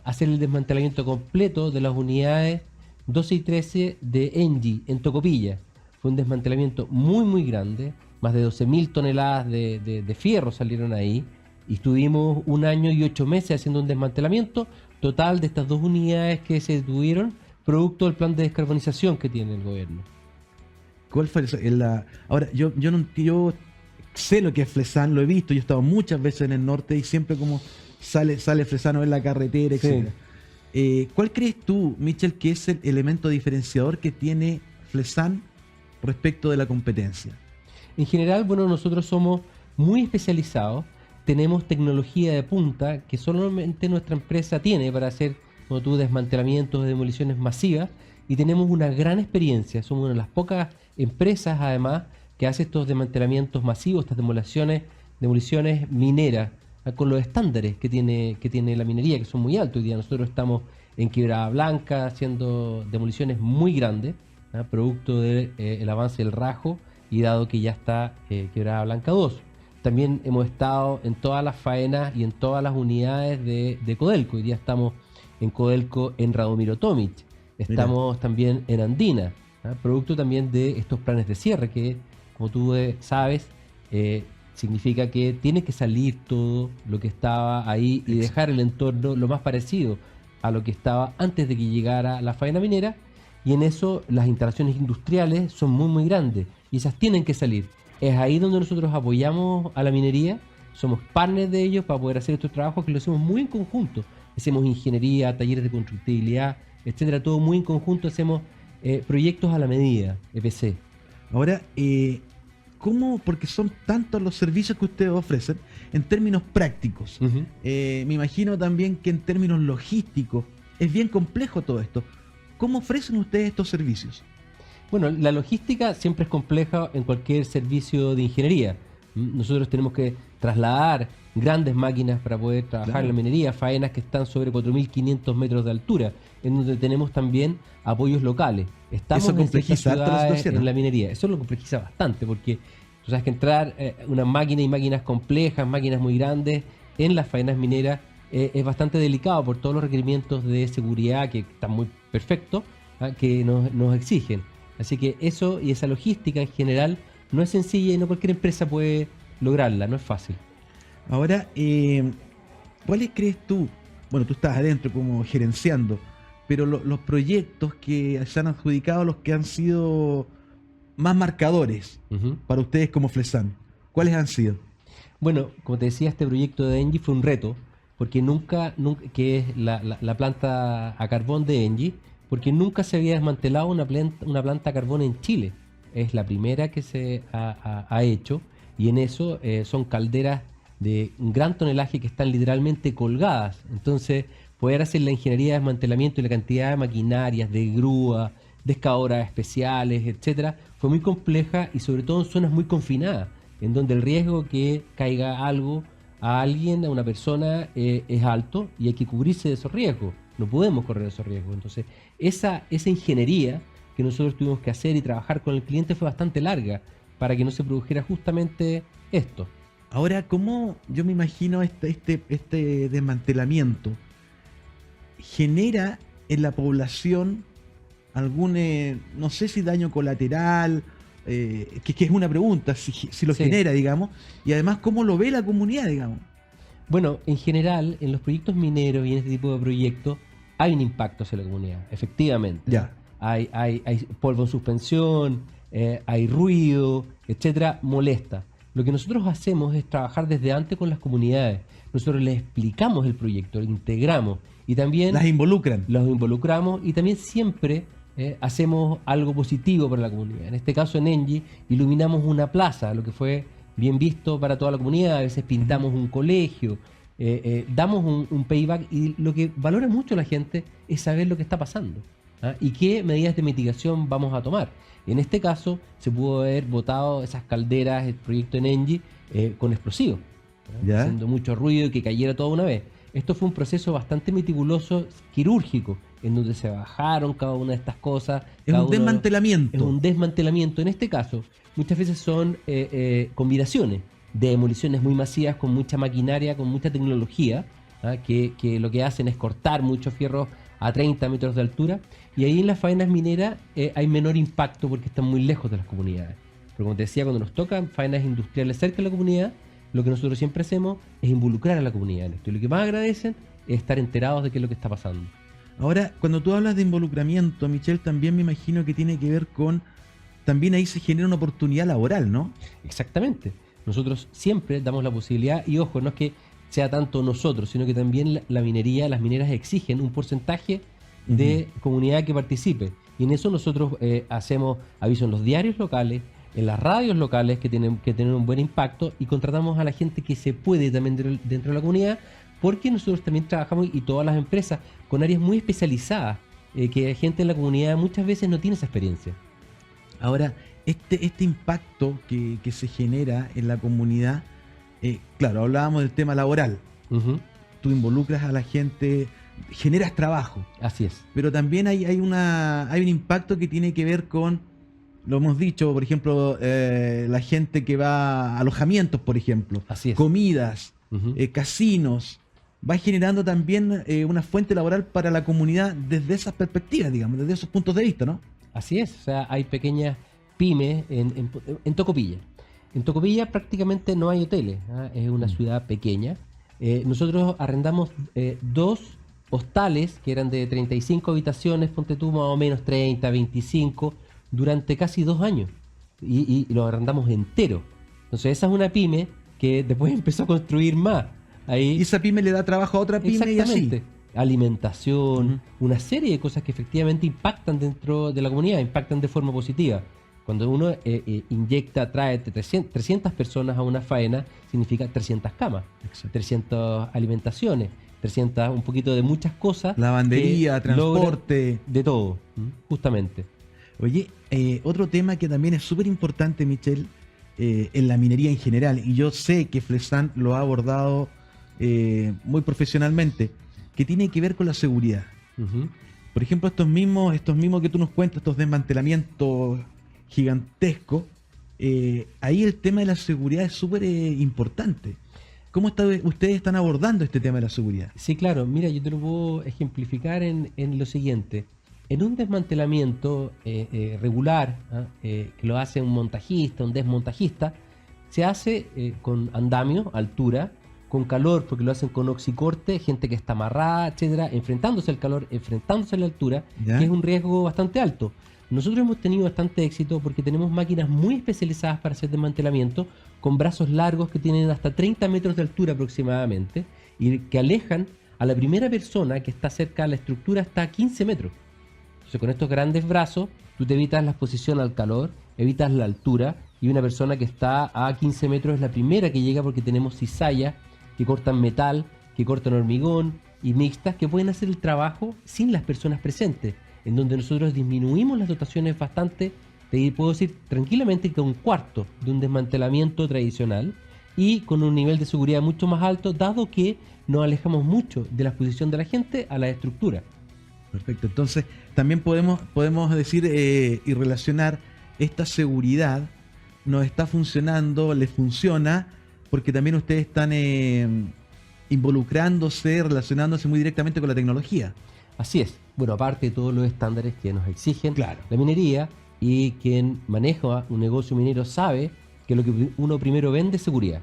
hacer el desmantelamiento completo de las unidades 12 y 13 de Engie en Tocopilla. Fue un desmantelamiento muy muy grande, más de 12.000 toneladas de fierro salieron ahí, y estuvimos 1 año y 8 meses haciendo un desmantelamiento total de estas 2 unidades que se detuvieron, producto del plan de descarbonización que tiene el gobierno. ¿Cuál fue ahora, yo sé lo que es Flesan, lo he visto, yo he estado muchas veces en el norte y siempre como sale Flesano en la carretera, etc. ¿Cuál crees tú, Michel, que es el elemento diferenciador que tiene Flesan respecto de la competencia? En general, bueno, nosotros somos muy especializados, tenemos tecnología de punta que solamente nuestra empresa tiene para hacer, como tú, desmantelamientos de demoliciones masivas, y tenemos una gran experiencia. Somos una de las pocas empresas, además, que hace estos desmantelamientos masivos, estas demoliciones mineras, con los estándares que tiene la minería, que son muy altos. Hoy día nosotros estamos en Quebrada Blanca haciendo demoliciones muy grandes, producto del avance del rajo, y dado que ya está Quebrada Blanca 2. También hemos estado en todas las faenas y en todas las unidades de Codelco. Hoy día estamos en Codelco en Radomiro Tomic. Estamos también en Andina, producto también de estos planes de cierre que, como tú sabes, significa que tiene que salir todo lo que estaba ahí y dejar el entorno lo más parecido a lo que estaba antes de que llegara la faena minera, y en eso las instalaciones industriales son muy muy grandes y esas tienen que salir. Es ahí donde nosotros apoyamos a la minería, somos partners de ellos para poder hacer estos trabajos, que lo hacemos muy en conjunto. Hacemos ingeniería, talleres de constructibilidad, etcétera, todo muy en conjunto. Hacemos proyectos a la medida, EPC. Ahora, ¿cómo? Porque son tantos los servicios que ustedes ofrecen en términos prácticos. Me imagino también que en términos logísticos es bien complejo todo esto. ¿Cómo ofrecen ustedes estos servicios? Bueno, la logística siempre es compleja en cualquier servicio de ingeniería. Nosotros tenemos que trasladar grandes máquinas para poder trabajar en la minería, faenas que están sobre 4.500 metros de altura, en donde tenemos también apoyos locales. Estamos en ciertas ciudades en la minería. Eso lo complejiza bastante, porque tú sabes que entrar una máquina y máquinas complejas, máquinas muy grandes, en las faenas mineras es bastante delicado por todos los requerimientos de seguridad que están muy perfectos, que nos exigen. Así que eso y esa logística en general no es sencilla y no cualquier empresa puede lograrla, no es fácil. Ahora, ¿cuáles crees tú? Bueno, tú estás adentro como gerenciando, pero los proyectos que se han adjudicado, los que han sido más marcadores para ustedes como Flesan, ¿cuáles han sido? Bueno, como te decía, este proyecto de Engie fue un reto, porque nunca que es la planta a carbón de Engie, porque nunca se había desmantelado una planta a carbón en Chile. Es la primera que se ha hecho, y en eso son calderas de un gran tonelaje que están literalmente colgadas. Entonces, poder hacer la ingeniería de desmantelamiento y la cantidad de maquinarias, de grúa, de excavadoras especiales, etcétera, fue muy compleja, y sobre todo en zonas muy confinadas, en donde el riesgo que caiga algo a alguien, a una persona, es alto, y hay que cubrirse de esos riesgos. No podemos correr esos riesgos. Entonces, esa ingeniería que nosotros tuvimos que hacer y trabajar con el cliente fue bastante larga para que no se produjera justamente esto. Ahora, ¿cómo yo me imagino este desmantelamiento genera en la población algún, no sé si daño colateral, que es una pregunta, si lo genera, digamos, y además cómo lo ve la comunidad, digamos? Bueno, en general, en los proyectos mineros y en este tipo de proyectos hay un impacto hacia la comunidad, efectivamente. Ya. Hay polvo en suspensión, hay ruido, etcétera, molesta. Lo que nosotros hacemos es trabajar desde antes con las comunidades. Nosotros les explicamos el proyecto, lo integramos, y también las involucran. Los involucramos, y también siempre hacemos algo positivo para la comunidad. En este caso, en Engie, iluminamos una plaza, lo que fue bien visto para toda la comunidad. A veces pintamos un colegio, damos un payback, y lo que valora mucho la gente es saber lo que está pasando, y qué medidas de mitigación vamos a tomar. En este caso, se pudo haber botado esas calderas, el proyecto en Engie, con explosivos, haciendo mucho ruido y que cayera toda una vez. Esto fue un proceso bastante meticuloso, quirúrgico, en donde se bajaron cada una de estas cosas. Es un desmantelamiento. Es un desmantelamiento. En este caso, muchas veces son combinaciones de demoliciones muy masivas, con mucha maquinaria, con mucha tecnología, que lo que hacen es cortar muchos fierros a 30 metros de altura, y ahí en las faenas mineras hay menor impacto porque están muy lejos de las comunidades. Pero como te decía, cuando nos tocan faenas industriales cerca de la comunidad, lo que nosotros siempre hacemos es involucrar a la comunidad en esto, y lo que más agradecen es estar enterados de qué es lo que está pasando. Ahora, cuando tú hablas de involucramiento, Michel, también me imagino que tiene que ver con, también ahí se genera una oportunidad laboral, ¿no? Exactamente. Nosotros siempre damos la posibilidad, y ojo, no es que sea tanto nosotros, sino que también la minería, las mineras exigen un porcentaje de comunidad que participe. Y en eso nosotros hacemos aviso en los diarios locales, en las radios locales que tienen un buen impacto, y contratamos a la gente que se puede también dentro de la comunidad, porque nosotros también trabajamos, y todas las empresas, con áreas muy especializadas, que la gente en la comunidad muchas veces no tiene esa experiencia. Ahora, este impacto que se genera en la comunidad, claro, hablábamos del tema laboral. Uh-huh. Tú involucras a la gente, generas trabajo. Así es. Pero también hay un impacto que tiene que ver con, lo hemos dicho, por ejemplo, la gente que va a alojamientos, por ejemplo. Así es. Comidas, Uh-huh. casinos. Va generando también una fuente laboral para la comunidad desde esas perspectivas, digamos, desde esos puntos de vista, ¿no? Así es, o sea, hay pequeñas pymes en Tocopilla. En Tocopilla prácticamente no hay hoteles, ¿ah? Es una ciudad pequeña. Nosotros arrendamos 2 hostales que eran de 35 habitaciones, ponte tú más o menos 30, 25, durante casi 2 años. Y lo arrendamos entero. Entonces esa es una pyme que después empezó a construir más. Ahí, Y esa pyme le da trabajo a otra pyme y así. exactamente. Alimentación, una serie de cosas que efectivamente impactan dentro de la comunidad, impactan de forma positiva. Cuando uno trae 300 personas a una faena, significa 300 camas, Exacto. 300 alimentaciones, 300, un poquito de muchas cosas. Lavandería, que logran transporte. de todo, justamente. Oye, otro tema que también es súper importante, Michelle, en la minería en general, y yo sé que Flesan lo ha abordado muy profesionalmente, que tiene que ver con la seguridad. Ujú. Por ejemplo, estos mismos que tú nos cuentas, estos desmantelamientos gigantescos, ahí el tema de la seguridad es súper importante. ¿Cómo ustedes están abordando este tema de la seguridad? Sí, claro. Mira, yo te lo puedo ejemplificar en lo siguiente. En un desmantelamiento regular, que lo hace un montajista, un desmontajista, se hace con andamio, altura, con calor, porque lo hacen con oxicorte, gente que está amarrada, etcétera, enfrentándose al calor, enfrentándose a la altura, ¿Ya? que es un riesgo bastante alto. Nosotros hemos tenido bastante éxito porque tenemos máquinas muy especializadas para hacer desmantelamiento, con brazos largos que tienen hasta 30 metros de altura aproximadamente, y que alejan a la primera persona que está cerca de la estructura hasta 15 metros. Entonces, con estos grandes brazos, tú te evitas la exposición al calor, evitas la altura, y una persona que está a 15 metros es la primera que llega, porque tenemos cizallas que cortan metal, que cortan hormigón, y mixtas que pueden hacer el trabajo sin las personas presentes, en donde nosotros disminuimos las dotaciones bastante, te puedo decir tranquilamente que 1/4 de un desmantelamiento tradicional, y con un nivel de seguridad mucho más alto, dado que nos alejamos mucho de la exposición de la gente a la estructura. Perfecto. Entonces, también podemos decir y relacionar esta seguridad nos está funcionando, les funciona, porque también ustedes están involucrándose, relacionándose muy directamente con la tecnología. Así es. Bueno, aparte de todos los estándares que nos exigen Claro. la minería, y quien maneja un negocio minero sabe que lo que uno primero vende es seguridad,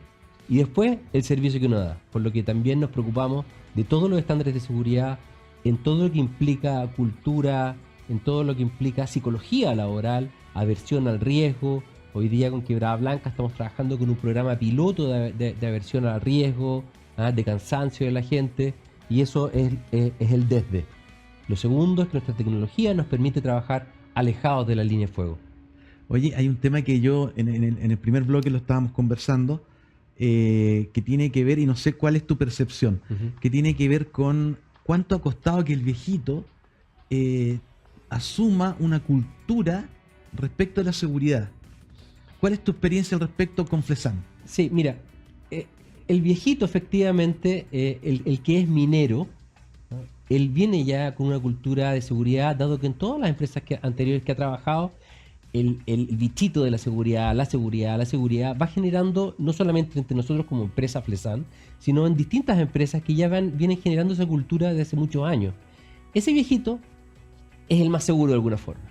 y después el servicio que uno da. Por lo que también nos preocupamos de todos los estándares de seguridad, en todo lo que implica cultura, en todo lo que implica psicología laboral, aversión al riesgo. Hoy día con Quebrada Blanca estamos trabajando con un programa piloto de aversión al riesgo, de cansancio de la gente, y eso es el desde. Lo segundo es que nuestra tecnología nos permite trabajar alejados de la línea de fuego. Oye, hay un tema que yo en el primer bloque lo estábamos conversando, que tiene que ver, y no sé cuál es tu percepción, que tiene que ver con cuánto ha costado que el viejito asuma una cultura respecto a la seguridad. ¿Cuál es tu experiencia al respecto con Flesan? Sí, mira, el viejito efectivamente, el que es minero, ¿no? Él viene ya con una cultura de seguridad, dado que en todas las empresas anteriores que ha trabajado, el bichito de la seguridad va generando, no solamente entre nosotros como empresa Flesan, sino en distintas empresas que ya vienen generando esa cultura desde hace muchos años. Ese viejito es el más seguro de alguna forma.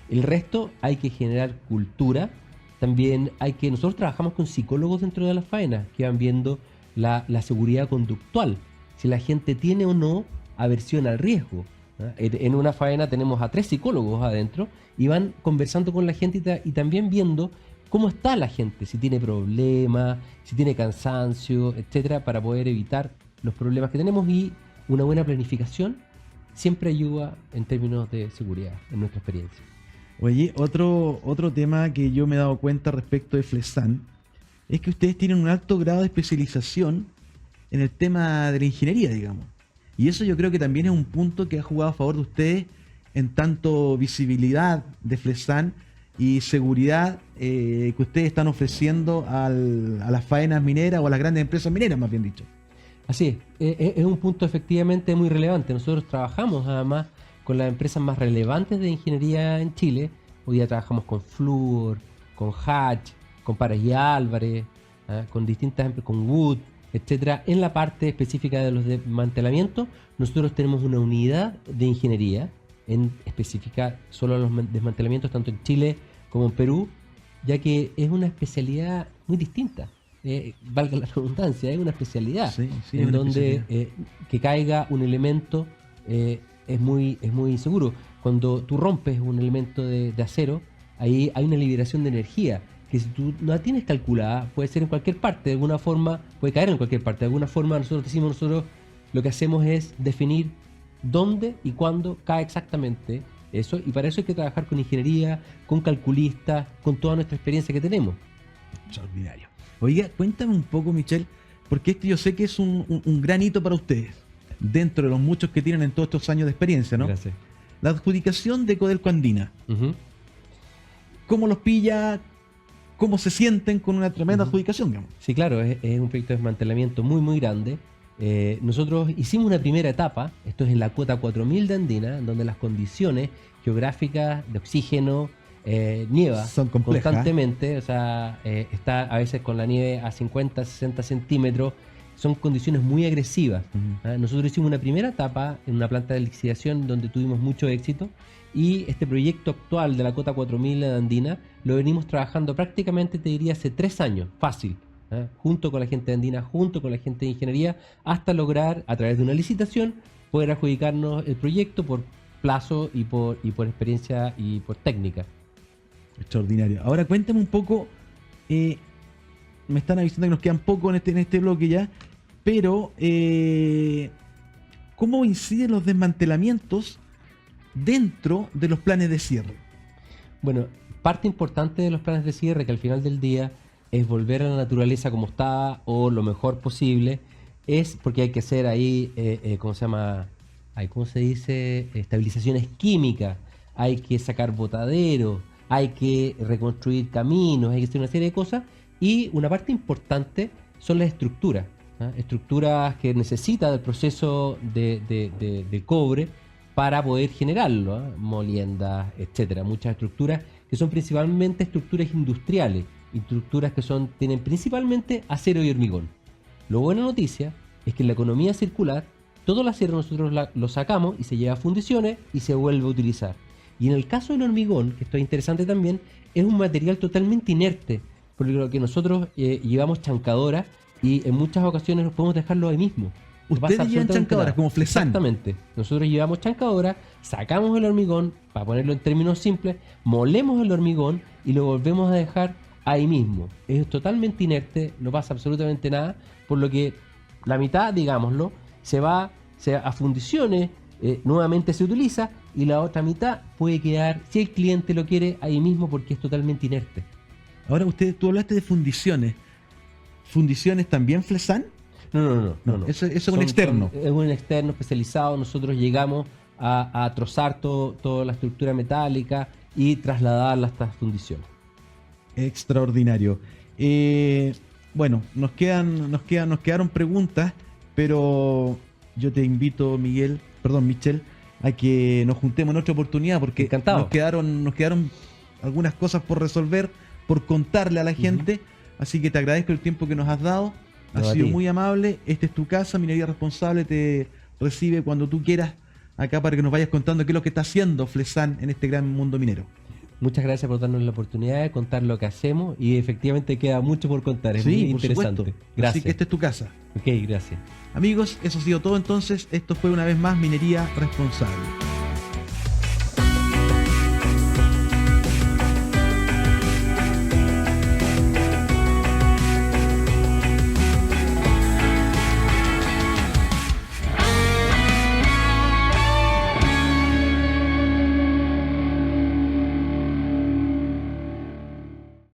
El resto hay que generar cultura. También nosotros trabajamos con psicólogos dentro de las faenas que van viendo la seguridad conductual, si la gente tiene o no aversión al riesgo. En una faena tenemos a 3 psicólogos adentro y van conversando con la gente y también viendo cómo está la gente, si tiene problemas, si tiene cansancio, etcétera, para poder evitar los problemas que tenemos. Y una buena planificación siempre ayuda en términos de seguridad, en nuestra experiencia. Oye, otro tema que yo me he dado cuenta respecto de Flesan es que ustedes tienen un alto grado de especialización en el tema de la ingeniería, digamos. Y eso yo creo que también es un punto que ha jugado a favor de ustedes en tanto visibilidad de Flesan y seguridad que ustedes están ofreciendo a las faenas mineras o a las grandes empresas mineras, más bien dicho. Así es un punto efectivamente muy relevante. Nosotros trabajamos además con las empresas más relevantes de ingeniería en Chile. Hoy día trabajamos con Fluor, con Hatch, con Pares y Álvarez, con distintas empresas, con Wood, etcétera. En la parte específica de los desmantelamientos, nosotros tenemos una unidad de ingeniería específica solo a los desmantelamientos, tanto en Chile como en Perú, ya que es una especialidad muy distinta. Valga la redundancia, es una especialidad en donde que caiga un elemento es muy seguro. Cuando tú rompes un elemento de acero, ahí hay una liberación de energía que si tú no la tienes calculada, puede ser en cualquier parte, de alguna forma, puede caer en cualquier parte. De alguna forma nosotros lo que hacemos es definir dónde y cuándo cae exactamente eso, y para eso hay que trabajar con ingeniería, con calculistas, con toda nuestra experiencia que tenemos. Extraordinario. Oiga, cuéntame un poco, Michel, porque este yo sé que es un gran hito para ustedes, dentro de los muchos que tienen en todos estos años de experiencia, ¿no? Gracias. La adjudicación de Codelco Andina. Uh-huh. ¿Cómo los pilla? ¿Cómo se sienten con una tremenda adjudicación, digamos? Sí, claro, es un proyecto de desmantelamiento muy grande. Nosotros hicimos una primera etapa, esto es en la cuota 4000 de Andina, donde las condiciones geográficas de oxígeno, nieva son complejas, constantemente, o sea, está a veces con la nieve a 50, 60 centímetros, son condiciones muy agresivas. Uh-huh. Nosotros hicimos una primera etapa en una planta de lixiviación donde tuvimos mucho éxito, y este proyecto actual de la cota 4000 de Andina lo venimos trabajando prácticamente, te diría, hace 3 años, fácil. Junto con la gente de Andina, junto con la gente de ingeniería, hasta lograr, a través de una licitación, poder adjudicarnos el proyecto por plazo y por experiencia y por técnica. Extraordinario. Ahora cuéntame un poco, me están avisando que nos quedan poco en este bloque ya, pero ¿cómo inciden los desmantelamientos dentro de los planes de cierre? Bueno, parte importante de los planes de cierre, que al final del día es volver a la naturaleza como estaba o lo mejor posible, es porque hay que hacer ahí, ¿cómo se dice? Estabilizaciones químicas, hay que sacar botaderos, hay que reconstruir caminos, hay que hacer una serie de cosas, y una parte importante son las estructuras, estructuras que necesita del proceso de cobre para poder generarlo, moliendas, etcétera, muchas estructuras que son principalmente estructuras industriales, estructuras que tienen principalmente acero y hormigón. La buena noticia es que en la economía circular todo el acero nosotros lo sacamos y se lleva a fundiciones y se vuelve a utilizar. Y en el caso del hormigón, que esto es interesante también, es un material totalmente inerte, por lo que nosotros llevamos chancadoras y en muchas ocasiones podemos dejarlo ahí mismo. Ustedes llevan chancadoras como Flesan. Exactamente. Nosotros llevamos chancadoras, sacamos el hormigón, para ponerlo en términos simples, molemos el hormigón y lo volvemos a dejar ahí mismo. Es totalmente inerte, no pasa absolutamente nada, por lo que la mitad, digámoslo, se va a fundiciones, nuevamente se utiliza, y la otra mitad puede quedar, si el cliente lo quiere, ahí mismo, porque es totalmente inerte. Ahora tú hablaste de fundiciones. ¿Fundiciones también Flesan? No. Eso es un externo. Es un externo especializado. Nosotros llegamos a trozar toda la estructura metálica y trasladarla a estas fundiciones. Extraordinario. Bueno, nos quedaron preguntas, pero yo te invito, Michel, a que nos juntemos en otra oportunidad, porque encantado. nos quedaron algunas cosas por resolver, por contarle a la gente. Así que te agradezco el tiempo que nos has dado. Has sido muy amable. Esta es tu casa, Minería Responsable te recibe cuando tú quieras acá para que nos vayas contando qué es lo que está haciendo Flesan en este gran mundo minero. Muchas gracias por darnos la oportunidad de contar lo que hacemos, y efectivamente queda mucho por contar, es muy interesante. Supuesto. Gracias. Así que esta es tu casa. Ok, gracias. Amigos, eso ha sido todo entonces. Esto fue una vez más Minería Responsable.